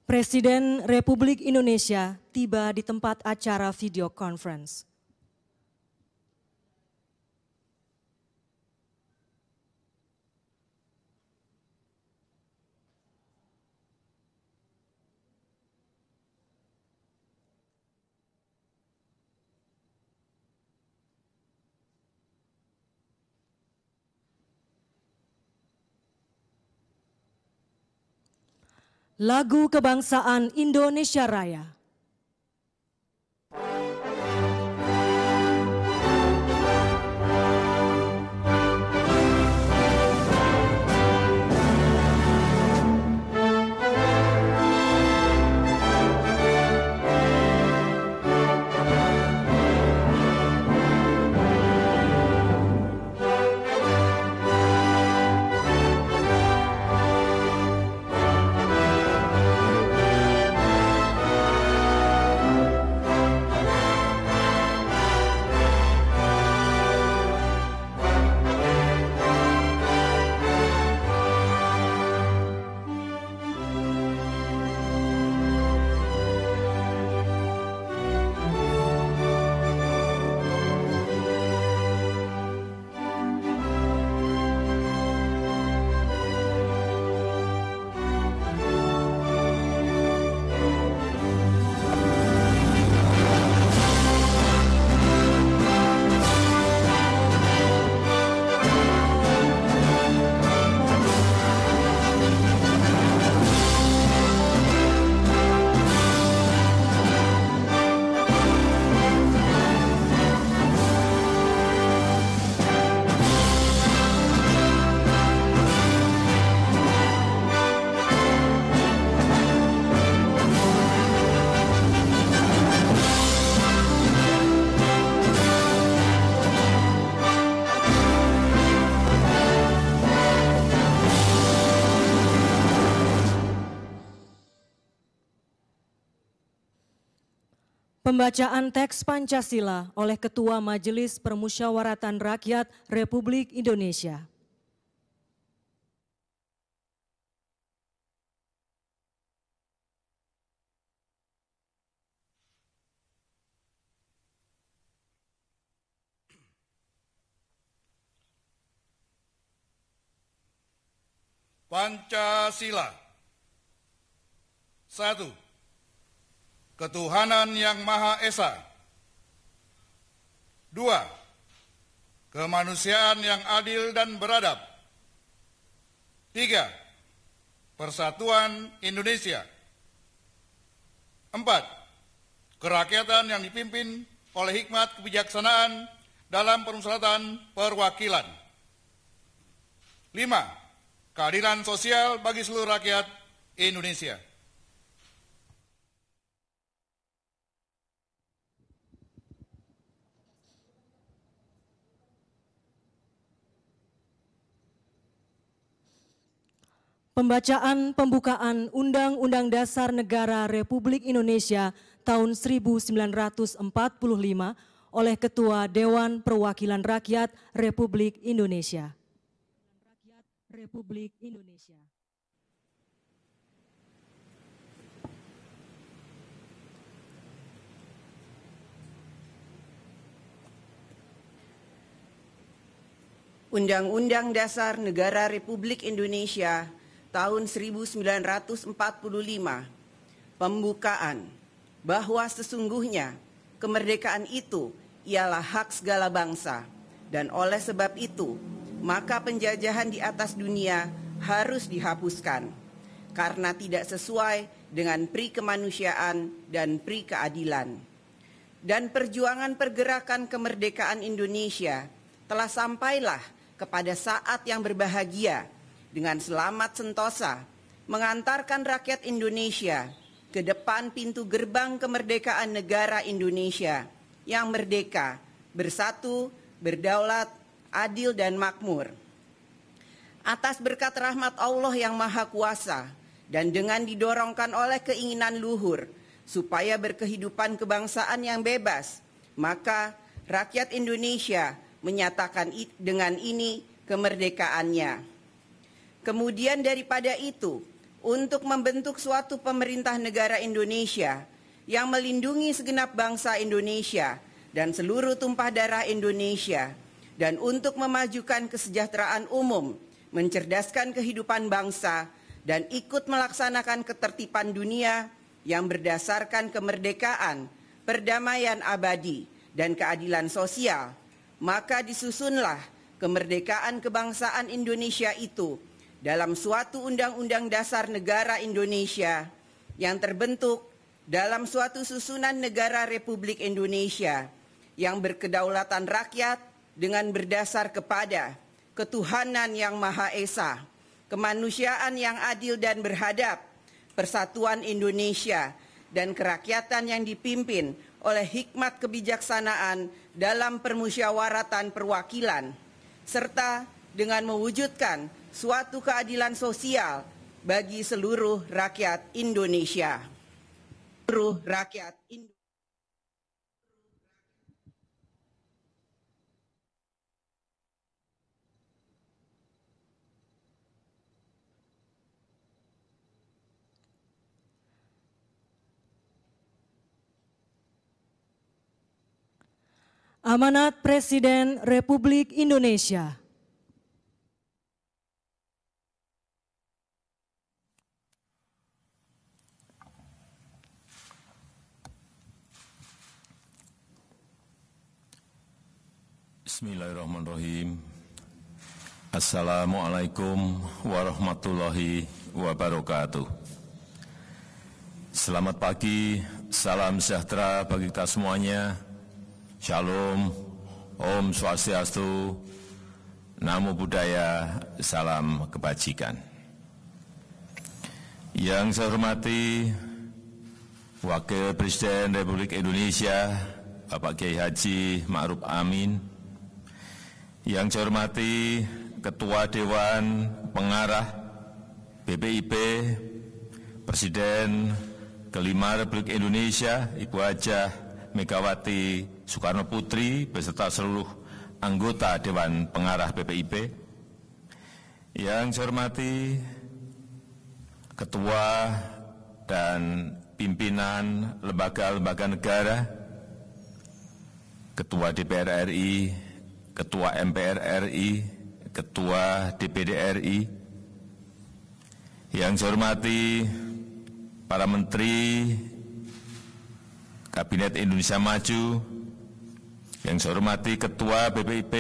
Presiden Republik Indonesia tiba di tempat acara video conference. Lagu Kebangsaan Indonesia Raya. Pembacaan teks Pancasila oleh Ketua Majelis Permusyawaratan Rakyat Republik Indonesia. Pancasila. 1. Ketuhanan yang Maha Esa. 2. Kemanusiaan yang adil dan beradab. 3. Persatuan Indonesia. 4. Kerakyatan yang dipimpin oleh hikmat kebijaksanaan dalam permusyawaratan perwakilan. 5. Keadilan sosial bagi seluruh rakyat Indonesia. Pembacaan pembukaan Undang-Undang Dasar Negara Republik Indonesia tahun 1945 oleh Ketua Dewan Perwakilan Rakyat Republik Indonesia. Undang-Undang Dasar Negara Republik Indonesia tahun 1945, pembukaan bahwa sesungguhnya kemerdekaan itu ialah hak segala bangsa, dan oleh sebab itu maka penjajahan di atas dunia harus dihapuskan karena tidak sesuai dengan pri kemanusiaan dan pri keadilan. Dan perjuangan pergerakan kemerdekaan Indonesia telah sampailah kepada saat yang berbahagia dengan selamat sentosa mengantarkan rakyat Indonesia ke depan pintu gerbang kemerdekaan negara Indonesia yang merdeka, bersatu, berdaulat, adil dan makmur. Atas berkat rahmat Allah yang Maha Kuasa dan dengan didorongkan oleh keinginan luhur supaya berkehidupan kebangsaan yang bebas, maka rakyat Indonesia menyatakan dengan ini kemerdekaannya. Kemudian daripada itu, untuk membentuk suatu pemerintah negara Indonesia yang melindungi segenap bangsa Indonesia dan seluruh tumpah darah Indonesia, dan untuk memajukan kesejahteraan umum, mencerdaskan kehidupan bangsa, dan ikut melaksanakan ketertiban dunia yang berdasarkan kemerdekaan, perdamaian abadi, dan keadilan sosial, maka disusunlah kemerdekaan kebangsaan Indonesia itu dalam suatu Undang-Undang Dasar Negara Indonesia yang terbentuk dalam suatu susunan negara Republik Indonesia yang berkedaulatan rakyat dengan berdasar kepada ketuhanan yang Maha Esa, kemanusiaan yang adil dan beradab, persatuan Indonesia, dan kerakyatan yang dipimpin oleh hikmat kebijaksanaan dalam permusyawaratan perwakilan, serta dengan mewujudkan suatu keadilan sosial bagi seluruh rakyat Indonesia. Seluruh rakyat Indonesia. Amanat Presiden Republik Indonesia. Bismillahirrahmanirrahim. Assalamualaikum warahmatullahi wabarakatuh. Selamat pagi, salam sejahtera bagi kita semuanya. Shalom, Om Swastiastu, Namo Buddhaya, salam kebajikan. Yang saya hormati Wakil Presiden Republik Indonesia, Bapak Kiai Haji Ma'ruf Amin. Yang saya hormati Ketua Dewan Pengarah BPIP, Presiden kelima Republik Indonesia, Ibu Hajah Megawati Soekarno Putri beserta seluruh anggota Dewan Pengarah BPIP. Yang saya hormati Ketua dan pimpinan lembaga-lembaga negara, Ketua DPR RI, Ketua MPR RI, Ketua DPD RI. Yang saya hormati para Menteri Kabinet Indonesia Maju, yang saya hormati Ketua BPIP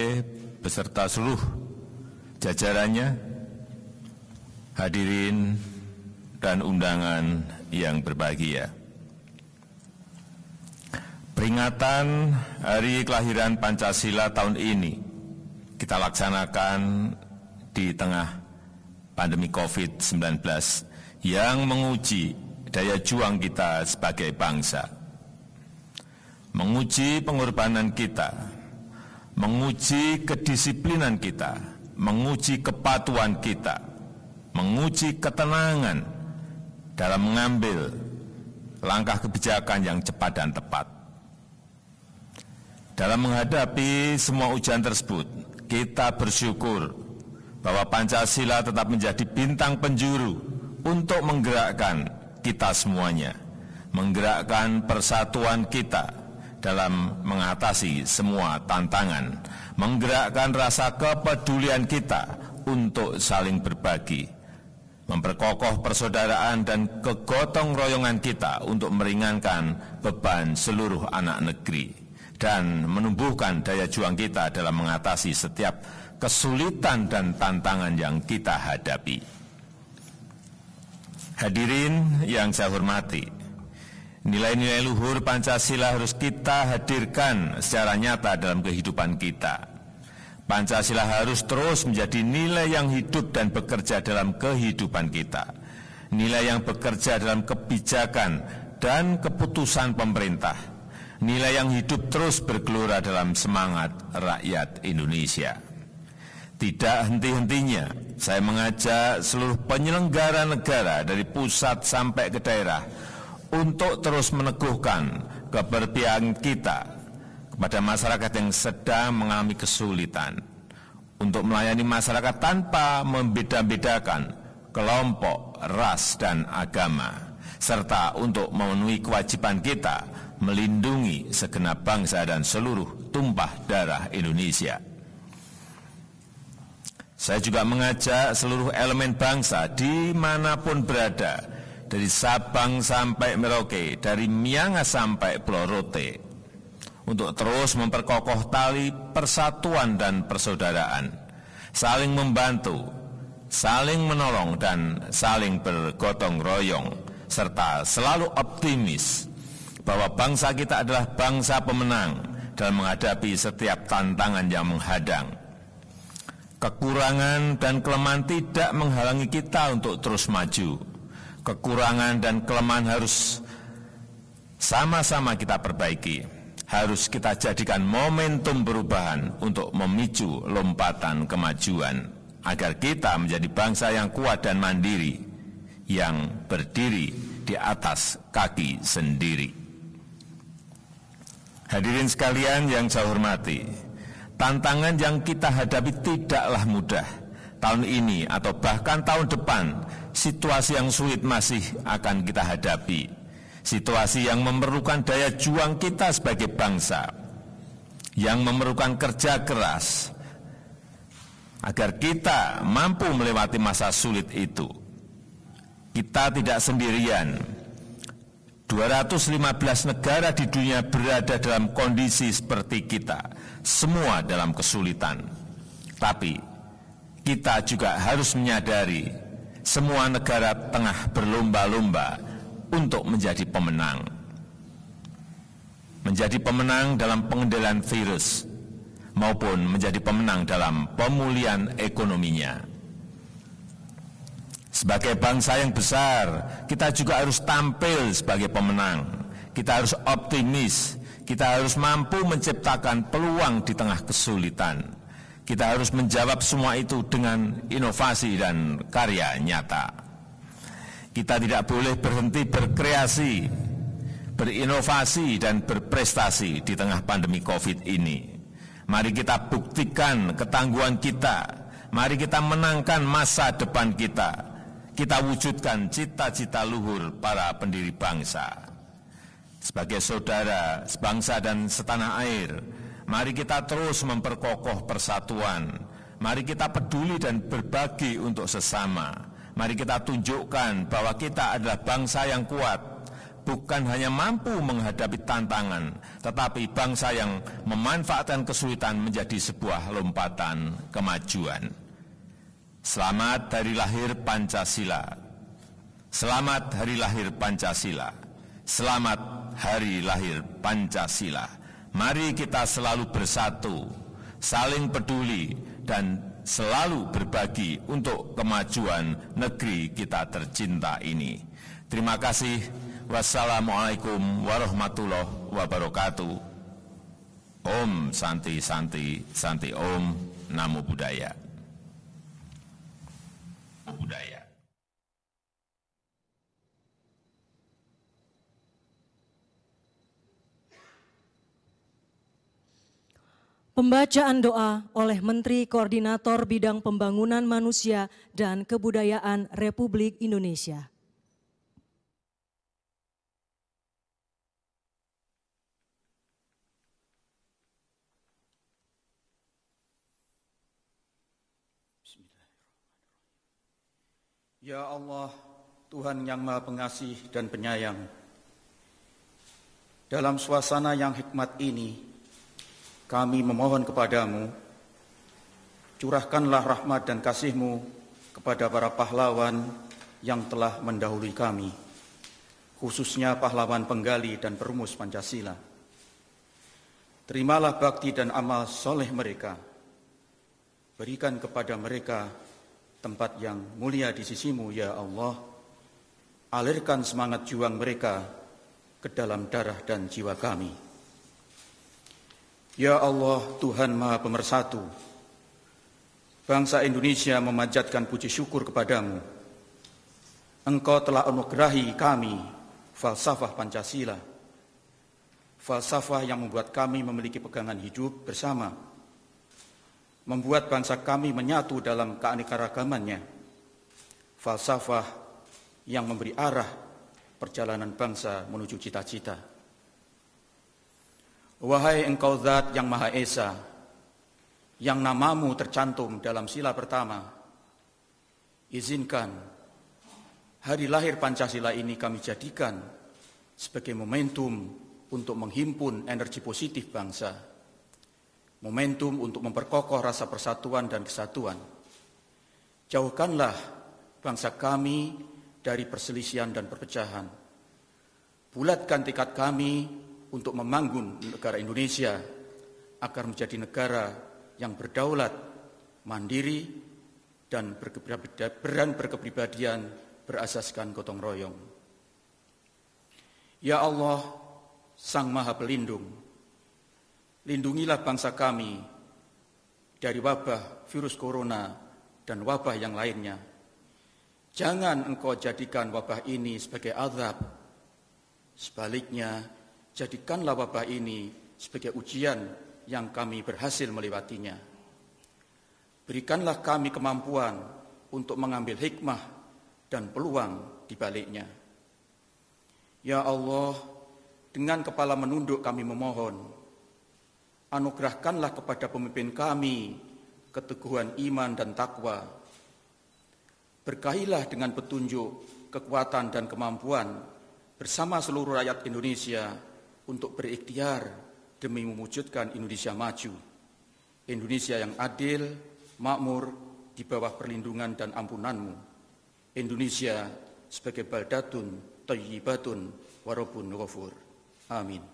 beserta seluruh jajarannya, hadirin dan undangan yang berbahagia. Peringatan Hari Kelahiran Pancasila tahun ini kita laksanakan di tengah pandemi COVID-19 yang menguji daya juang kita sebagai bangsa, menguji pengorbanan kita, menguji kedisiplinan kita, menguji kepatuhan kita, menguji ketenangan dalam mengambil langkah kebijakan yang cepat dan tepat. Dalam menghadapi semua ujian tersebut, kita bersyukur bahwa Pancasila tetap menjadi bintang penjuru untuk menggerakkan kita semuanya, menggerakkan persatuan kita dalam mengatasi semua tantangan, menggerakkan rasa kepedulian kita untuk saling berbagi, memperkokoh persaudaraan dan kegotong royongan kita untuk meringankan beban seluruh anak negeri, dan menumbuhkan daya juang kita dalam mengatasi setiap kesulitan dan tantangan yang kita hadapi. Hadirin yang saya hormati, nilai-nilai luhur Pancasila harus kita hadirkan secara nyata dalam kehidupan kita. Pancasila harus terus menjadi nilai yang hidup dan bekerja dalam kehidupan kita. Nilai yang bekerja dalam kebijakan dan keputusan pemerintah. Nilai yang hidup terus bergelora dalam semangat rakyat Indonesia. Tidak henti-hentinya saya mengajak seluruh penyelenggara negara dari pusat sampai ke daerah untuk terus meneguhkan keberpihakan kita kepada masyarakat yang sedang mengalami kesulitan, untuk melayani masyarakat tanpa membeda-bedakan kelompok, ras, dan agama, serta untuk memenuhi kewajiban kita melindungi segenap bangsa dan seluruh tumpah darah Indonesia. Saya juga mengajak seluruh elemen bangsa dimanapun berada, dari Sabang sampai Merauke, dari Miangas sampai Pulau Rote, untuk terus memperkokoh tali persatuan dan persaudaraan, saling membantu, saling menolong, dan saling bergotong royong, serta selalu optimis bahwa bangsa kita adalah bangsa pemenang dalam menghadapi setiap tantangan yang menghadang. Kekurangan dan kelemahan tidak menghalangi kita untuk terus maju. Kekurangan dan kelemahan harus sama-sama kita perbaiki. Harus kita jadikan momentum perubahan untuk memicu lompatan kemajuan, agar kita menjadi bangsa yang kuat dan mandiri, yang berdiri di atas kaki sendiri. Hadirin sekalian yang saya hormati, tantangan yang kita hadapi tidaklah mudah. Tahun ini atau bahkan tahun depan, situasi yang sulit masih akan kita hadapi. Situasi yang memerlukan daya juang kita sebagai bangsa, yang memerlukan kerja keras, agar kita mampu melewati masa sulit itu. Kita tidak sendirian. 215 negara di dunia berada dalam kondisi seperti kita, semua dalam kesulitan. Tapi kita juga harus menyadari semua negara tengah berlomba-lomba untuk menjadi pemenang. Menjadi pemenang dalam pengendalian virus maupun menjadi pemenang dalam pemulihan ekonominya. Sebagai bangsa yang besar, kita juga harus tampil sebagai pemenang. Kita harus optimis, kita harus mampu menciptakan peluang di tengah kesulitan. Kita harus menjawab semua itu dengan inovasi dan karya nyata. Kita tidak boleh berhenti berkreasi, berinovasi dan berprestasi di tengah pandemi COVID ini. Mari kita buktikan ketangguhan kita. Mari kita menangkan masa depan kita. Kita wujudkan cita-cita luhur para pendiri bangsa. Sebagai saudara, sebangsa dan setanah air, mari kita terus memperkokoh persatuan. Mari kita peduli dan berbagi untuk sesama. Mari kita tunjukkan bahwa kita adalah bangsa yang kuat, bukan hanya mampu menghadapi tantangan, tetapi bangsa yang memanfaatkan kesulitan menjadi sebuah lompatan kemajuan. Selamat Hari Lahir Pancasila. Selamat Hari Lahir Pancasila. Selamat Hari Lahir Pancasila. Mari kita selalu bersatu, saling peduli, dan selalu berbagi untuk kemajuan negeri kita tercinta ini. Terima kasih. Wassalamualaikum warahmatullahi wabarakatuh. Om Santi Santi Santi Om. Namo Buddhaya. Budaya. Pembacaan doa oleh Menteri Koordinator Bidang Pembangunan Manusia dan Kebudayaan Republik Indonesia. Ya Allah, Tuhan yang Maha Pengasih dan Penyayang, dalam suasana yang hikmat ini, kami memohon kepadamu, curahkanlah rahmat dan kasih-Mu kepada para pahlawan yang telah mendahului kami, khususnya pahlawan penggali dan perumus Pancasila. Terimalah bakti dan amal soleh mereka, berikan kepada mereka tempat yang mulia di sisi-Mu, ya Allah. Alirkan semangat juang mereka ke dalam darah dan jiwa kami. Ya Allah, Tuhan Maha Pemersatu, bangsa Indonesia memanjatkan puji syukur kepadamu. Engkau telah anugerahi kami falsafah Pancasila, falsafah yang membuat kami memiliki pegangan hidup bersama, membuat bangsa kami menyatu dalam keanekaragamannya. Falsafah yang memberi arah perjalanan bangsa menuju cita-cita. Wahai Engkau Zat yang Maha Esa, yang namamu tercantum dalam sila pertama, izinkan hari lahir Pancasila ini kami jadikan sebagai momentum untuk menghimpun energi positif bangsa, momentum untuk memperkokoh rasa persatuan dan kesatuan. Jauhkanlah bangsa kami dari perselisihan dan perpecahan. Bulatkan tekad kami untuk membangun negara Indonesia agar menjadi negara yang berdaulat, mandiri, dan berkepribadian berasaskan gotong royong. Ya Allah, Sang Maha Pelindung, lindungilah bangsa kami dari wabah virus corona dan wabah yang lainnya. Jangan Engkau jadikan wabah ini sebagai azab. Sebaliknya, jadikanlah wabah ini sebagai ujian yang kami berhasil melewatinya. Berikanlah kami kemampuan untuk mengambil hikmah dan peluang di baliknya. Ya Allah, dengan kepala menunduk kami memohon, anugerahkanlah kepada pemimpin kami keteguhan iman dan takwa. Berkahilah dengan petunjuk, kekuatan dan kemampuan bersama seluruh rakyat Indonesia untuk berikhtiar demi mewujudkan Indonesia maju, Indonesia yang adil, makmur, di bawah perlindungan dan ampunan-Mu, Indonesia sebagai baldatun thayyibatun wa rabbun ghafur. Amin.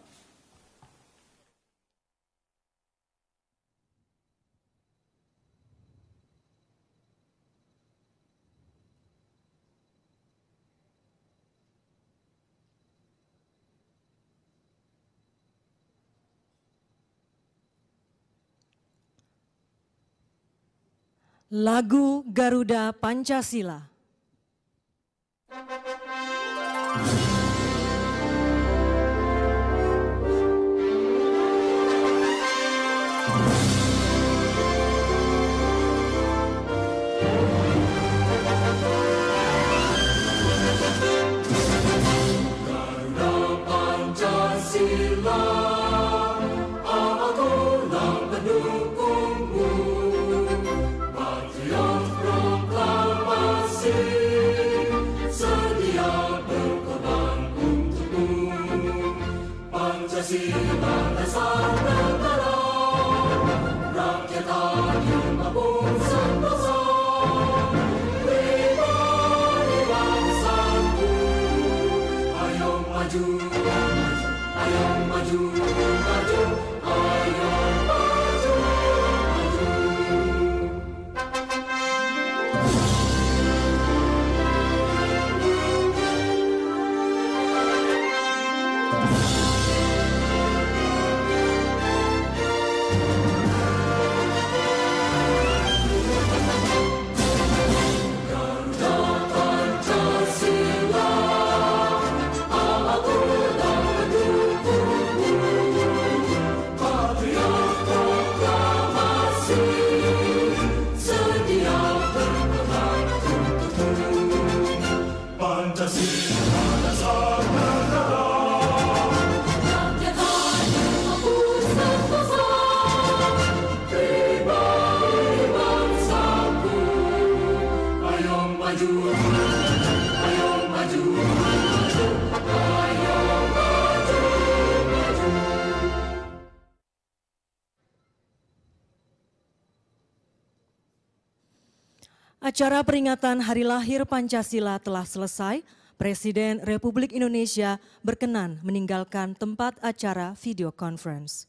Lagu Garuda Pancasila. Acara peringatan Hari Lahir Pancasila telah selesai. Presiden Republik Indonesia berkenan meninggalkan tempat acara video conference.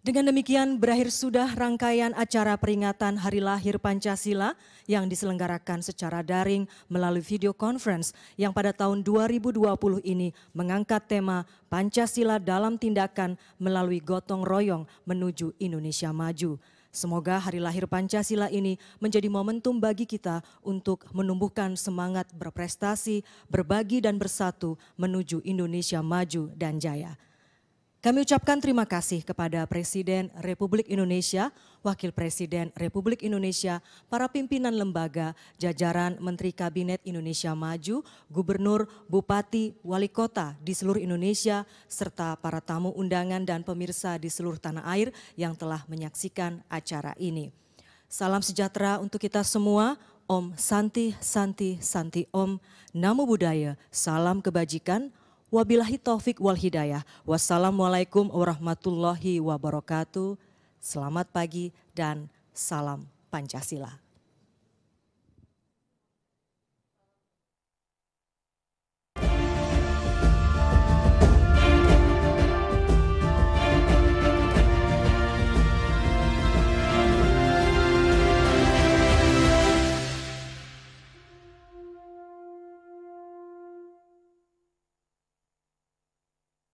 Dengan demikian berakhir sudah rangkaian acara peringatan Hari Lahir Pancasila yang diselenggarakan secara daring melalui video conference yang pada tahun 2020 ini mengangkat tema Pancasila dalam tindakan melalui gotong royong menuju Indonesia maju. Semoga hari lahir Pancasila ini menjadi momentum bagi kita untuk menumbuhkan semangat berprestasi, berbagi dan bersatu menuju Indonesia maju dan jaya. Kami ucapkan terima kasih kepada Presiden Republik Indonesia, Wakil Presiden Republik Indonesia, para pimpinan lembaga, jajaran Menteri Kabinet Indonesia Maju, Gubernur, Bupati, Wali Kota di seluruh Indonesia, serta para tamu undangan dan pemirsa di seluruh tanah air yang telah menyaksikan acara ini. Salam sejahtera untuk kita semua. Om Santi Santi Santi Om, Namo Buddhaya, salam kebajikan. Wabillahi taufik wal hidayah. Wassalamualaikum warahmatullahi wabarakatuh. Selamat pagi dan salam Pancasila.